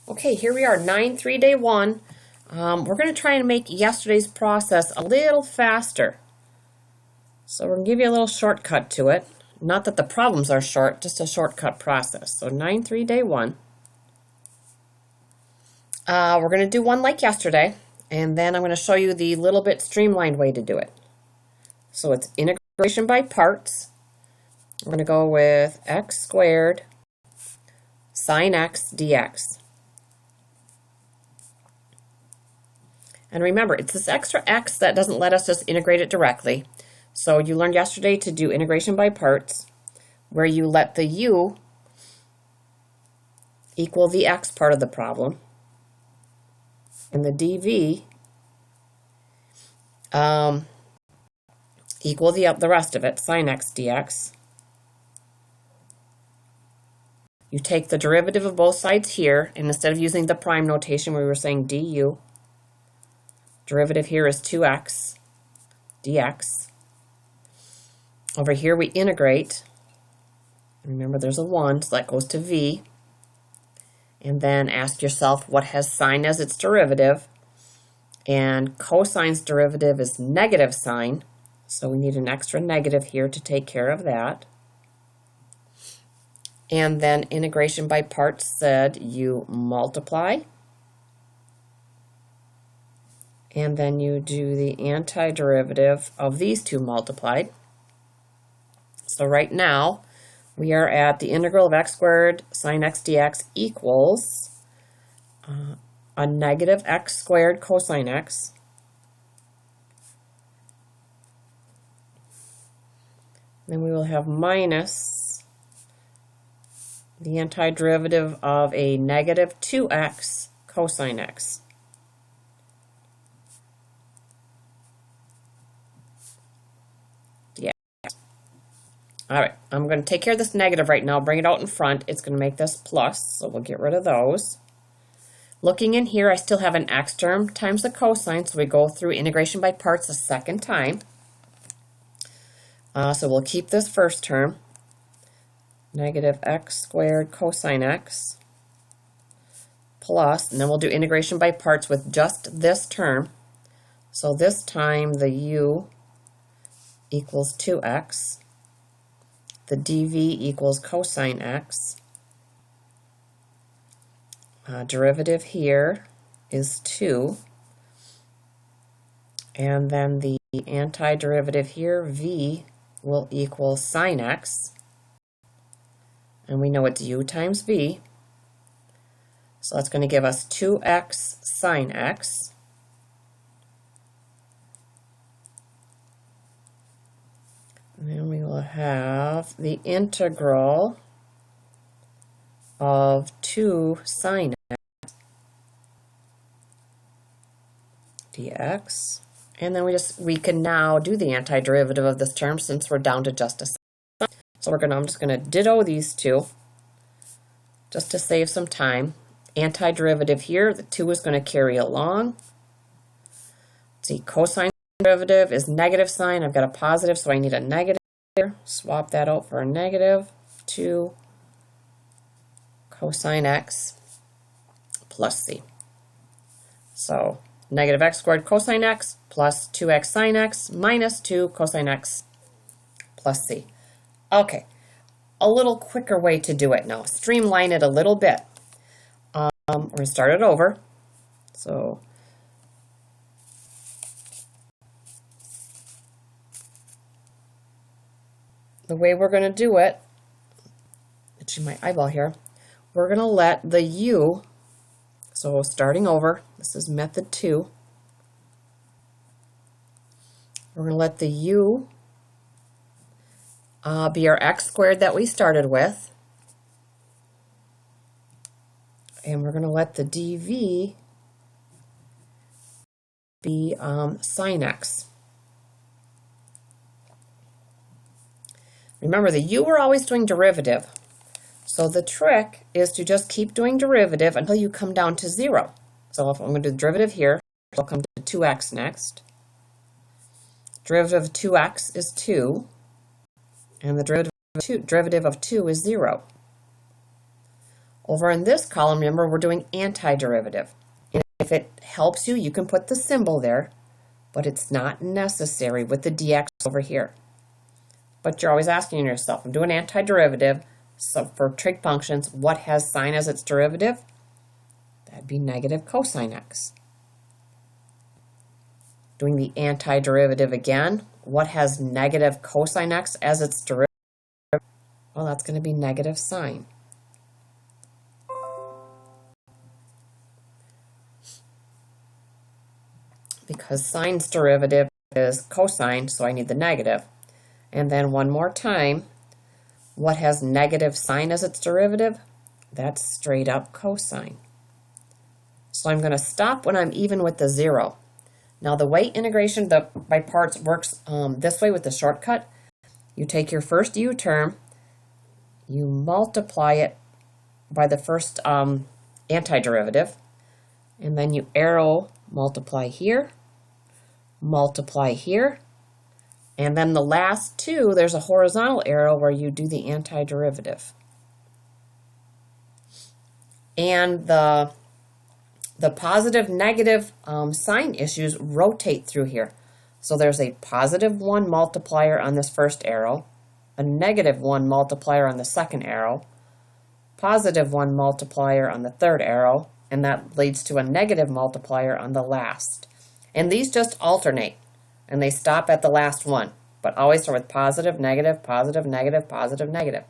Okay, here we are, 9-3 day 1. We're going to try and make yesterday's process a little faster. So we're going to give you a little shortcut to it. Not that the problems are short, just a shortcut process. So 9-3 day 1. We're going to do one like yesterday, and then I'm going to show you the little bit streamlined way to do it. So it's integration by parts. We're going to go with x squared sine x dx. And remember, it's this extra x that doesn't let us just integrate it directly. So you learned yesterday to do integration by parts, where you let the u equal the x part of the problem, and the dv equal the rest of it, sine x dx. You take the derivative of both sides here, and instead of using the prime notation where we were saying du, derivative here is 2x dx. Over here we integrate. Remember there's a 1, so that goes to v. And then ask yourself what has sine as its derivative. And cosine's derivative is negative sine, so we need an extra negative here to take care of that. And then integration by parts said you multiply. And then you do the antiderivative of these two multiplied. So right now, we are at the integral of x squared sine x dx equals a negative x squared cosine x then we will have minus the antiderivative of a negative 2x cosine x. All right, I'm going to take care of this negative right now, bring it out in front. It's going to make this plus, so we'll get rid of those. Looking in here, I still have an x term times the cosine, so we go through integration by parts a second time. So we'll keep this first term, negative x squared cosine x, plus, and then we'll do integration by parts with just this term. So this time the u equals 2x. The dv equals cosine x. Derivative here is 2. And then the antiderivative here, v, will equal sine x. And we know it's u times v. So that's going to give us 2x sine x. And then we will have the integral of 2 sine x dx. And then we can now do the antiderivative of this term since we're down to just a sine. So I'm just going to ditto these two just to save some time. Antiderivative here, the 2 is going to carry along. Let's see, cosine derivative is negative sine. I've got a positive, so I need a negative here. Swap that out for a negative. 2 cosine x plus c. So negative x squared cosine x plus 2x sine x minus 2 cosine x plus c. Okay, a little quicker way to do it now. Streamline it a little bit. We're going to start it over. So the way we're going to do it, itching my eyeball here, we're going to let the u, so starting over, this is method 2, we're going to let the u be our x squared that we started with, and we're going to let the dv be sine x. Remember, the u we're always doing derivative. So the trick is to just keep doing derivative until you come down to 0. So if I'm going to do the derivative here, I'll come to 2x next. Derivative of 2x is 2. And the derivative of 2 is 0. Over in this column, remember, we're doing antiderivative. And if it helps you, you can put the symbol there, but it's not necessary with the dx over here. But you're always asking yourself, I'm doing antiderivative, so for trig functions, what has sine as its derivative? That'd be negative cosine x. Doing the antiderivative again, what has negative cosine x as its derivative? Well, that's going to be negative sine. Because sine's derivative is cosine, so I need the negative. And then one more time, what has negative sine as its derivative? That's straight up cosine. So I'm going to stop when I'm even with the 0. Now the way integration by parts works this way with the shortcut, you take your first u term, you multiply it by the first antiderivative, and then you arrow multiply here, and then the last two, there's a horizontal arrow where you do the antiderivative. And the positive negative sign issues rotate through here. So there's a positive 1 multiplier on this first arrow, a negative 1 multiplier on the second arrow, positive 1 multiplier on the third arrow, and that leads to a negative multiplier on the last. And these just alternate, and they stop at the last one, but always start with positive, negative, positive, negative, positive, negative.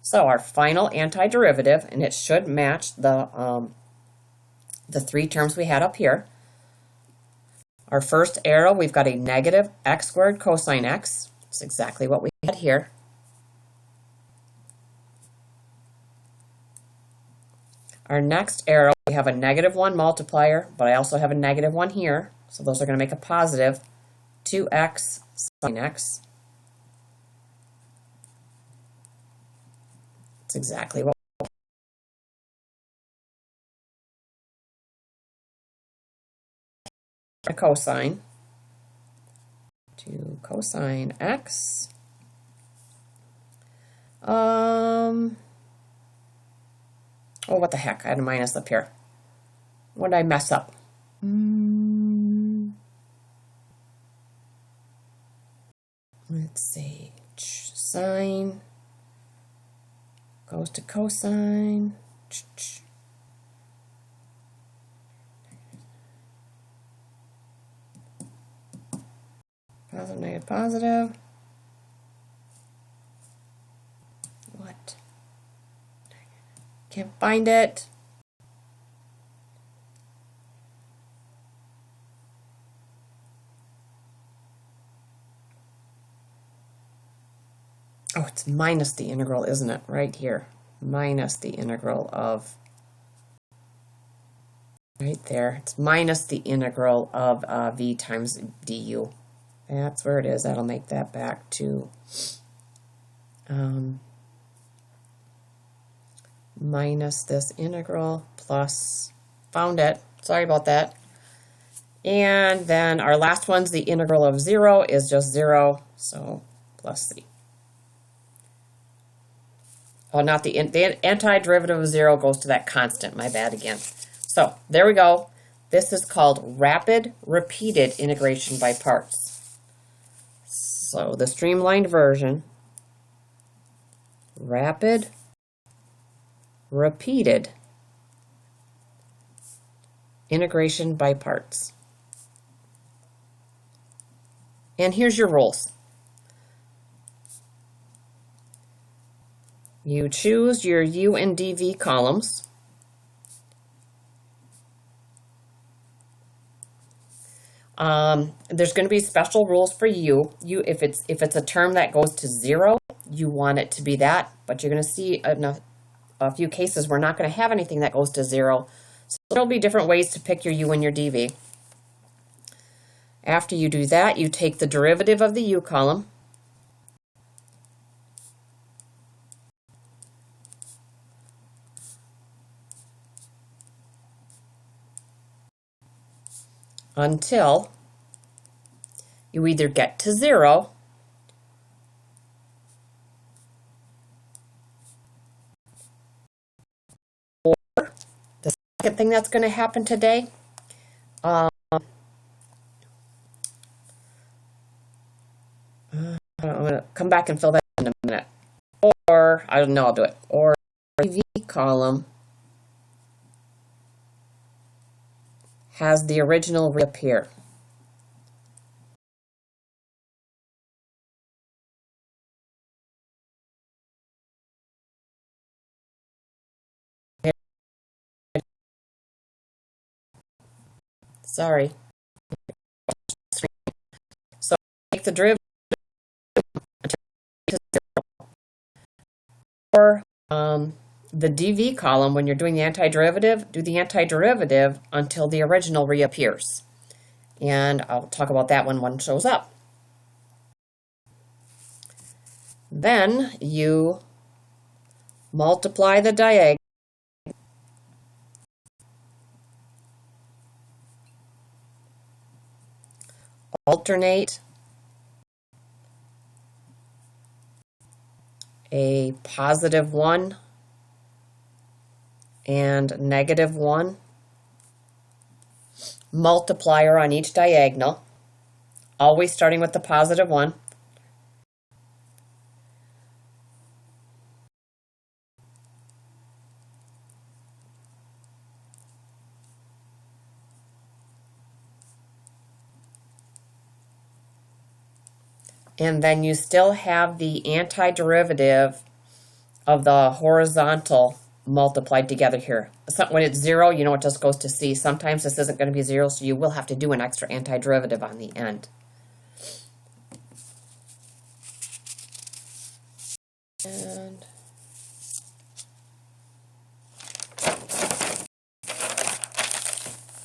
So our final antiderivative, and it should match the 3 terms we had up here. Our first arrow, we've got a negative x squared cosine x. It's exactly what we had here. Our next arrow, we have a negative 1 multiplier, but I also have a negative 1 here. So those are going to make a positive 2x sine x. It's exactly what a cosine to cosine x. Oh, what the heck? I had a minus up here. What did I mess up? Let's see. Sine goes to cosine. Positive, negative, positive. What? Can't find it. Oh, it's minus the integral, isn't it? Right here. Minus the integral of, right there. It's minus the integral of v times du. That's where it is. That'll make that back to minus this integral plus, found it. Sorry about that. And then our last one's the integral of 0 is just 0, so plus c. Oh, not the antiderivative of 0 goes to that constant. My bad again. So there we go. This is called rapid repeated integration by parts. So the streamlined version, rapid repeated integration by parts. And here's your rules. You choose your u and dv columns. There's going to be special rules for u. If it's a term that goes to 0, you want it to be that. But you're going to see a few cases we're not going to have anything that goes to 0. So there'll be different ways to pick your u and your dv. After you do that, you take the derivative of the u column. Until you either get to 0 second thing that's going to happen today, I'm going to come back and fill that in a minute. Or, I don't know, I'll do it. Or the V column has the original reappear. Sorry. So take the derivative or the dv column, when you're doing the antiderivative, do the antiderivative until the original reappears. And I'll talk about that when one shows up. Then you multiply the diagonal. Alternate a +1 and -1 multiplier on each diagonal, always starting with the +1. And then you still have the antiderivative of the horizontal multiplied together here. So when it's 0, you know, it just goes to C. Sometimes this isn't going to be 0, so you will have to do an extra antiderivative on the end. And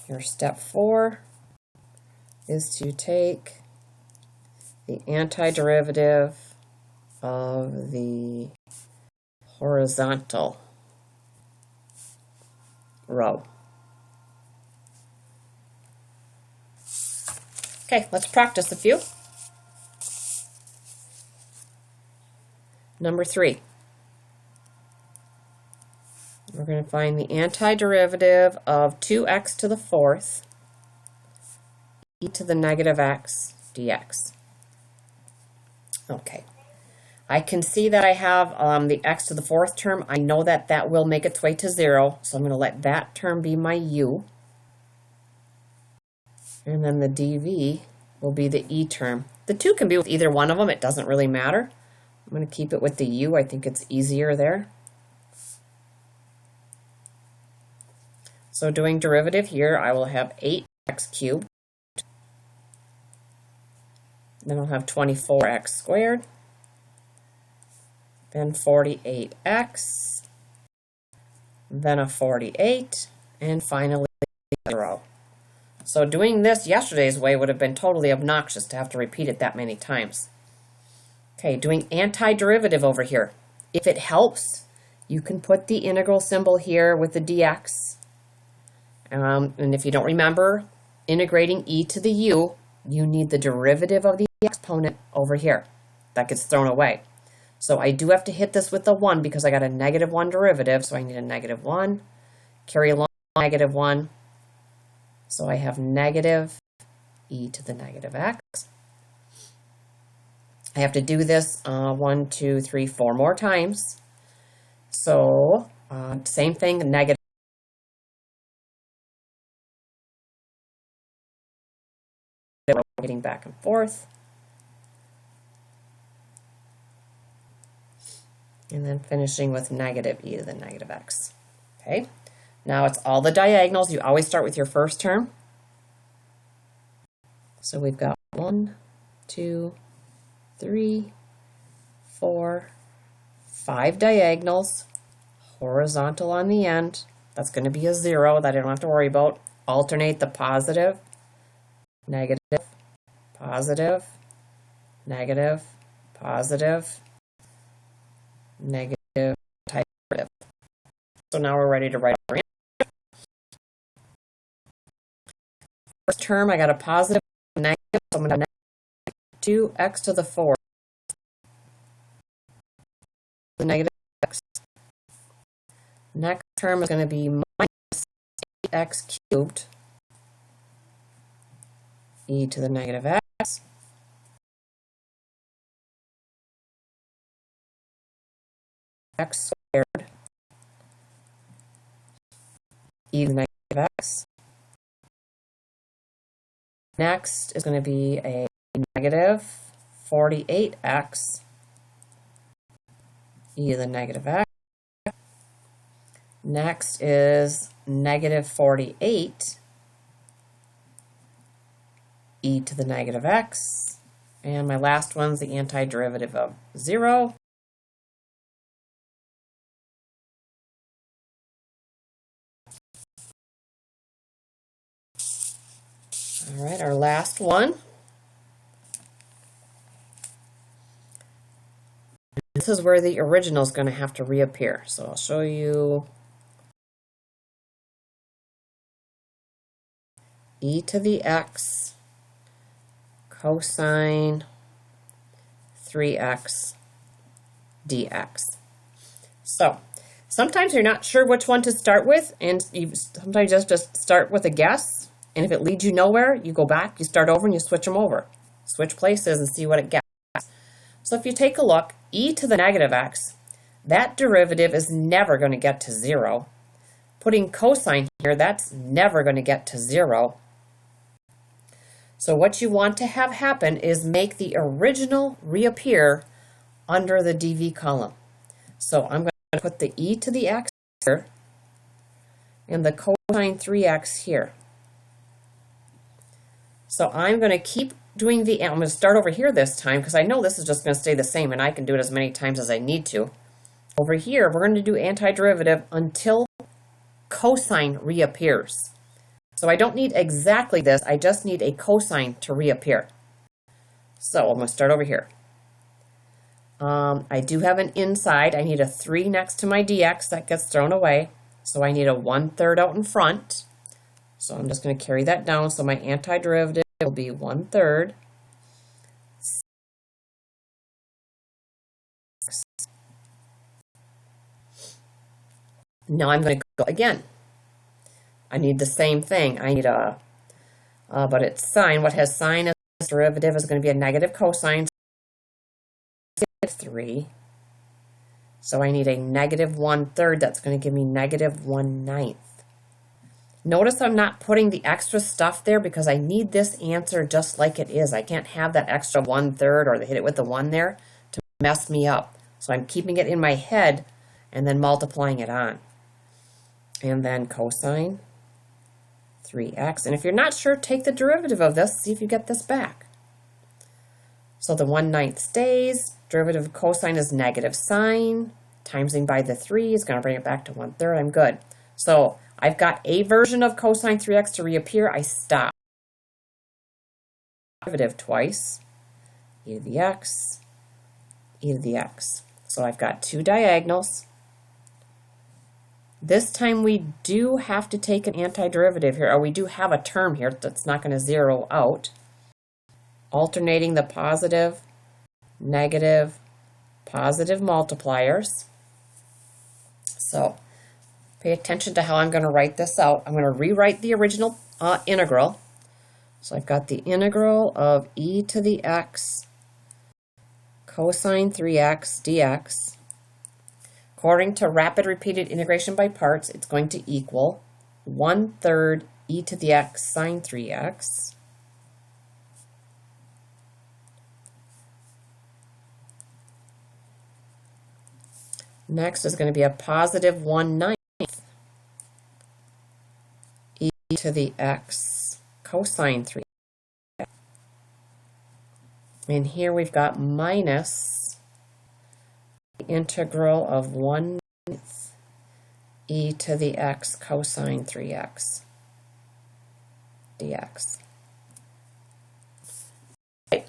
your step 4 is to take the antiderivative of the horizontal row. Okay, let's practice a few. Number 3. We're going to find the antiderivative of 2x to the 4th e to the -x dx. Okay. I can see that I have the x to the 4th term. I know that that will make its way to 0, so I'm going to let that term be my u. And then the dv will be the e term. The 2 can be with either one of them. It doesn't really matter. I'm going to keep it with the u. I think it's easier there. So doing derivative here, I will have 8x cubed. Then I'll have 24x squared. Then 48x. Then a 48. And finally 0. So doing this yesterday's way would have been totally obnoxious to have to repeat it that many times. Okay, doing antiderivative over here. If it helps, you can put the integral symbol here with the dx. And if you don't remember integrating e to the u, you need the derivative of the exponent over here. That gets thrown away. So I do have to hit this with the 1 because I got a -1 derivative, so I need a -1. Carry along -1. So I have negative e to the -x. I have to do this 1, 2, 3, 4 more times. So same thing, negative. Getting back and forth. And then finishing with negative e to the -x. Okay, now it's all the diagonals. You always start with your first term. So we've got 1, 2, 3, 4, 5 diagonals, horizontal on the end. That's going to be a 0 that I don't have to worry about. Alternate the positive, negative, positive, negative, positive, negative, derivative. So now we're ready to write our answer. First term, I got a positive, negative, so I'm going to negative 2x to the 4th. The negative x. Next term is going to be minus x cubed e to the negative x x squared e to the negative x. Next is going to be a negative 48x e to the negative x. Next is negative 48 e to the negative x. And my last one's the antiderivative of 0. All right, our last one. This is where the original is going to have to reappear. So I'll show you e to the x cosine 3x dx. So sometimes you're not sure which one to start with, and you sometimes just start with a guess, and if it leads you nowhere, you go back, you start over, and you switch them over. Switch places and see what it gets. So if you take a look, e to the negative x, that derivative is never going to get to 0. Putting cosine here, that's never going to get to 0. So what you want to have happen is make the original reappear under the dv column. So I'm going to put the e to the x here and the cosine 3x here. So I'm going to keep doing I'm going to start over here this time because I know this is just going to stay the same and I can do it as many times as I need to. Over here, we're going to do antiderivative until cosine reappears. So I don't need exactly this, I just need a cosine to reappear. So I'm going to start over here. I do have an inside. I need a 3 next to my dx. That gets thrown away. So I need a 1/3 out in front. So I'm just going to carry that down. So my antiderivative will be 1/3. Now I'm going to go again. I need the same thing. I need but it's sine. What has sine as derivative is going to be a negative cosine. 3. So I need a negative 1/3. That's going to give me negative 1/9. Notice I'm not putting the extra stuff there because I need this answer just like it is. I can't have that extra 1/3 or hit it with the 1 there to mess me up. So I'm keeping it in my head and then multiplying it on. And then cosine 3x. And if you're not sure, take the derivative of this, see if you get this back. So the 1/9 stays. Derivative of cosine is negative sine. Timesing by the 3 is going to bring it back to 1/3. I'm good. So I've got a version of cosine 3x to reappear. I stop. Derivative twice. E to the x, e to the x. So I've got 2 diagonals. This time we do have to take an antiderivative here, or we do have a term here that's not going to zero out. Alternating the positive, negative, positive multipliers. So pay attention to how I'm going to write this out. I'm going to rewrite the original integral. So I've got the integral of e to the x cosine 3x dx. According to rapid repeated integration by parts, it's going to equal 1/3 e to the x sine 3x next is going to be a positive 1/9 e to the x cosine 3. And here we've got minus the integral of 1/9 e to the x cosine 3x dx. Okay.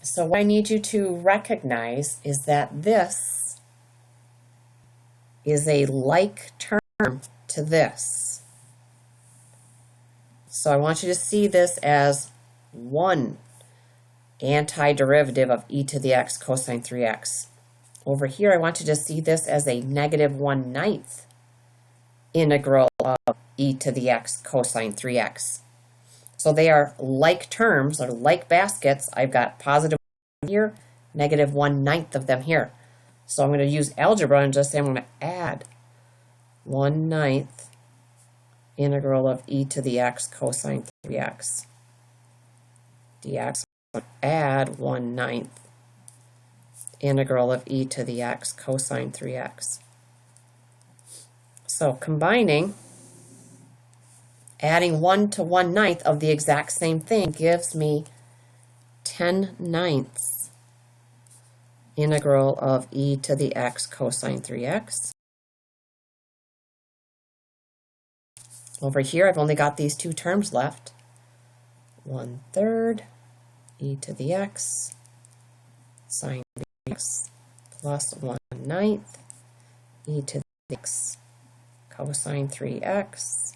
So what I need you to recognize is that this is a like term to this. So I want you to see this as one antiderivative of e to the x cosine 3x. Over here, I want you to see this as a negative 1/9 integral of e to the x cosine 3x. So they are like terms, or like baskets. I've got positive here, negative 1/9 of them here. So I'm going to use algebra and just say I'm going to add 1/9 integral of e to the x cosine 3x dx. Add 1/9 integral of e to the x cosine 3x. So combining, adding 1 to 1/9 of the exact same thing gives me 10/9 integral of e to the x cosine 3x. Over here, I've only got these two terms left. 1/3 e to the x sine 3x plus 1/9 e to the x cosine 3x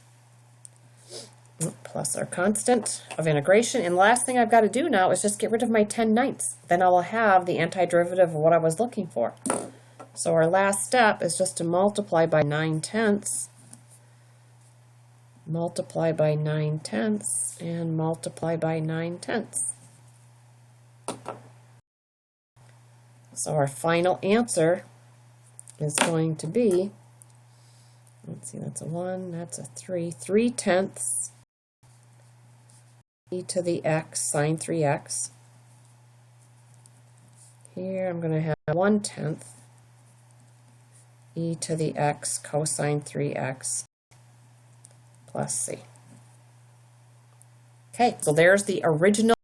plus our constant of integration. And the last thing I've got to do now is just get rid of my 10/9. Then I will have the antiderivative of what I was looking for. So our last step is just to multiply by 9/10, multiply by 9/10, and multiply by 9/10. So our final answer is going to be, let's see, that's a 1, that's a 3, 3/10 e to the x sine 3x. Here I'm going to have 1/10 e to the x cosine 3x plus c. Okay, so there's the original.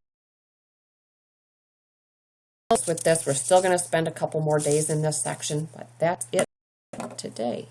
With this, we're still going to spend a couple more days in this section, but that's it today.